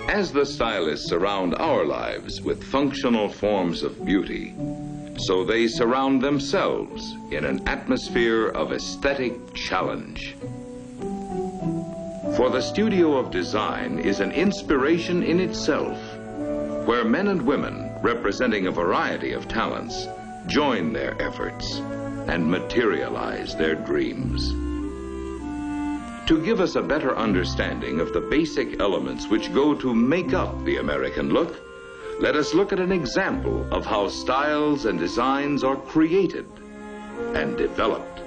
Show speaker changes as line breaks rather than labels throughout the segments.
As the stylists surround our lives with functional forms of beauty, so they surround themselves in an atmosphere of aesthetic challenge. For the studio of design is an inspiration in itself, where men and women representing a variety of talents join their efforts and materialize their dreams. To give us a better understanding of the basic elements which go to make up the American look, let us look at an example of how styles and designs are created and developed.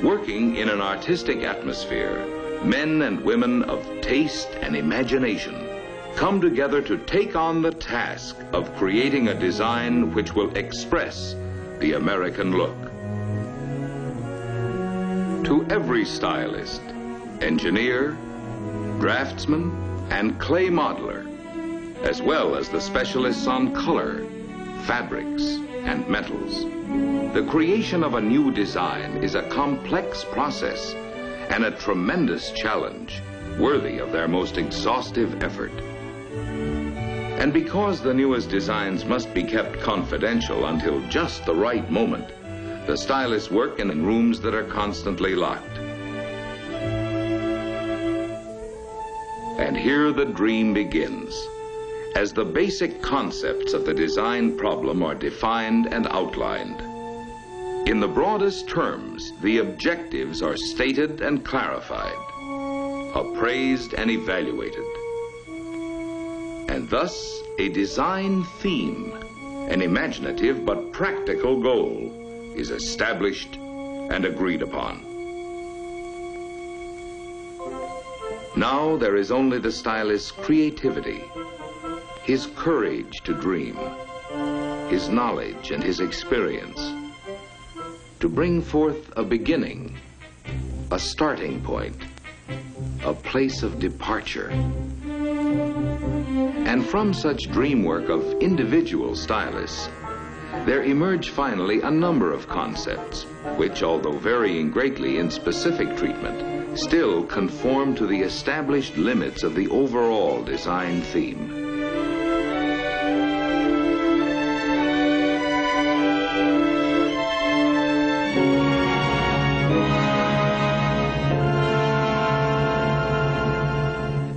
Working in an artistic atmosphere, men and women of taste and imagination come together to take on the task of creating a design which will express the American look. To every stylist, engineer, draftsman, and clay modeler, as well as the specialists on color, fabrics, and metals, the creation of a new design is a complex process and a tremendous challenge worthy of their most exhaustive effort. And because the newest designs must be kept confidential until just the right moment, the stylists work in rooms that are constantly locked. And here the dream begins, as the basic concepts of the design problem are defined and outlined. In the broadest terms, the objectives are stated and clarified, appraised and evaluated. And thus, a design theme, an imaginative but practical goal, is established and agreed upon. Now there is only the stylist's creativity, his courage to dream, his knowledge and his experience, to bring forth a beginning, a starting point, a place of departure. And from such dream work of individual stylists, there emerge finally a number of concepts, which, although varying greatly in specific treatment, still conform to the established limits of the overall design theme.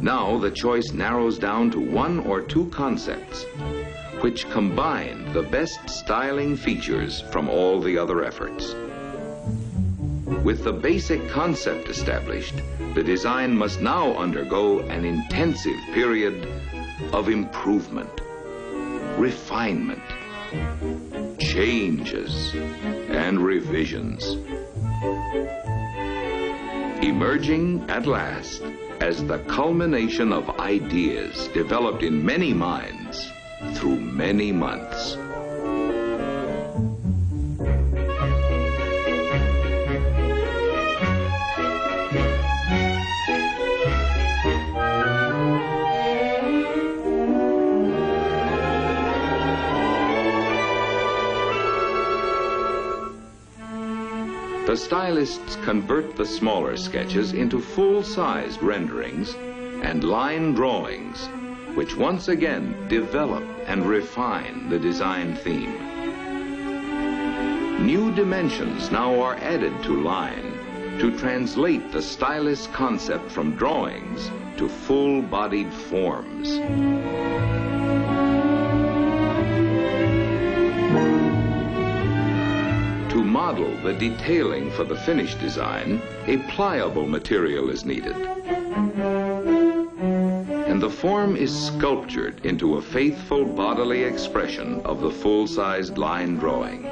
Now the choice narrows down to one or two concepts, which combine the best styling features from all the other efforts. With the basic concept established, the design must now undergo an intensive period of improvement, refinement, changes, and revisions, emerging at last as the culmination of ideas developed in many minds through many months. The stylists convert the smaller sketches into full-sized renderings and line drawings, which once again develop and refine the design theme. New dimensions now are added to line to translate the stylist's concept from drawings to full-bodied forms. To model the detailing for the finished design, a pliable material is needed. And the form is sculptured into a faithful bodily expression of the full-sized line drawing.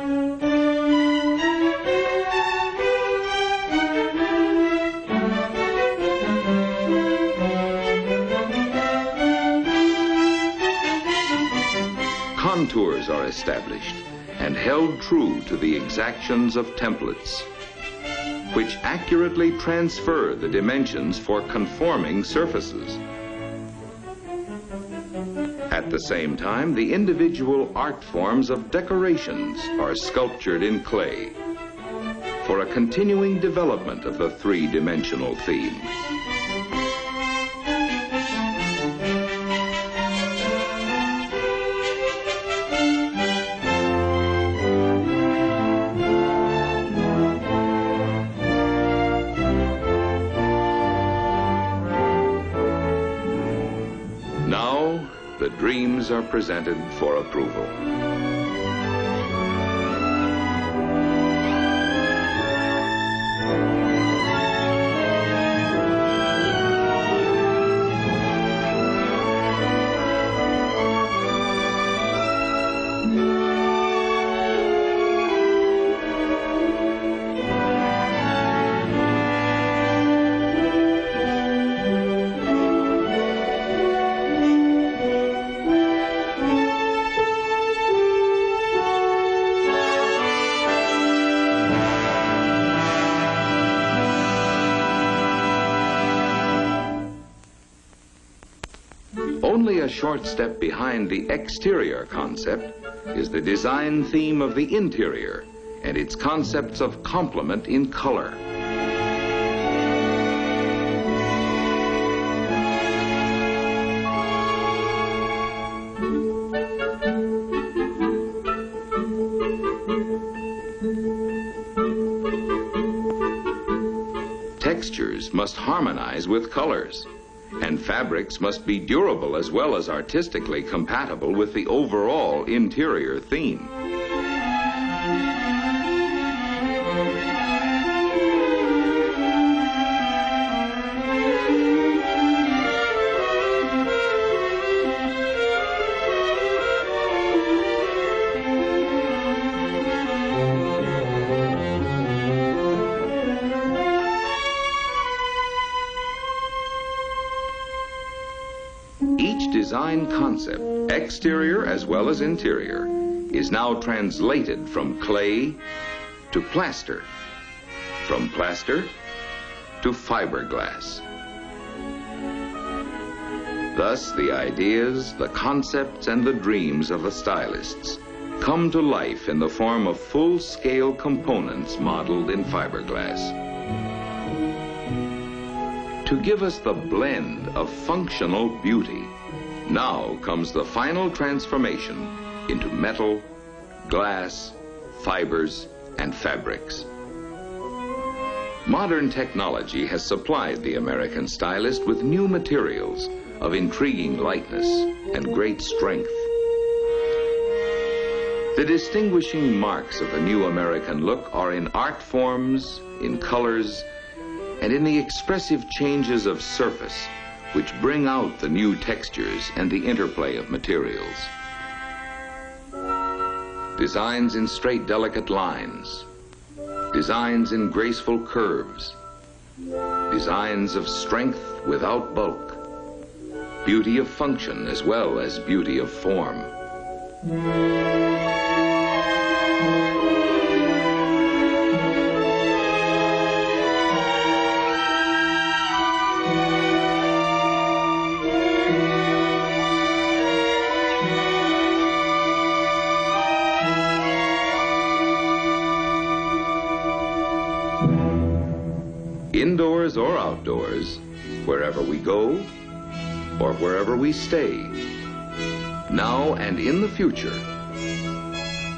Contours are established and held true to the exactions of templates, which accurately transfer the dimensions for conforming surfaces. At the same time, the individual art forms of decorations are sculptured in clay. for a continuing development of the three-dimensional theme. Now, the dreams are presented for approval. Only a short step behind the exterior concept is the design theme of the interior and its concepts of complement in color. Textures must harmonize with colors, and fabrics must be durable as well as artistically compatible with the overall interior theme. Each design concept, exterior as well as interior, is now translated from clay to plaster, from plaster to fiberglass. Thus, the ideas, the concepts, and the dreams of the stylists come to life in the form of full-scale components modeled in fiberglass. To give us the blend of functional beauty, now comes the final transformation into metal, glass, fibers, and fabrics. Modern technology has supplied the American stylist with new materials of intriguing lightness and great strength. The distinguishing marks of the new American look are in art forms, in colors, and in the expressive changes of surface which bring out the new textures and the interplay of materials. Designs in straight, delicate lines, designs in graceful curves, designs of strength without bulk, beauty of function as well as beauty of form. Indoors or outdoors, wherever we go or wherever we stay, now and in the future,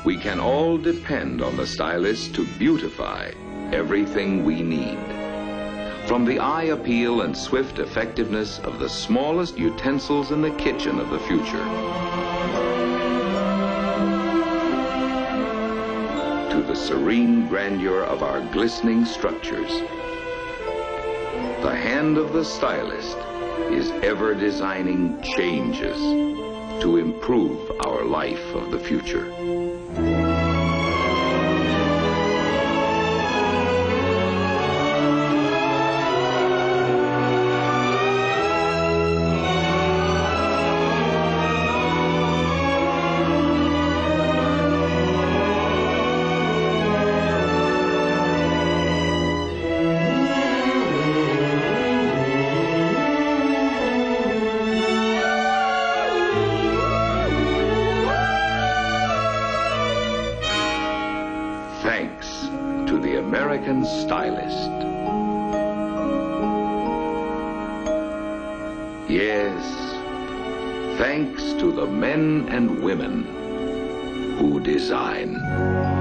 we can all depend on the stylist to beautify everything we need. From the eye appeal and swift effectiveness of the smallest utensils in the kitchen of the future, to the serene grandeur of our glistening structures, the hand of the stylist is ever designing changes to improve our life of the future. thanks to the American stylist. Yes, thanks to the men and women who design.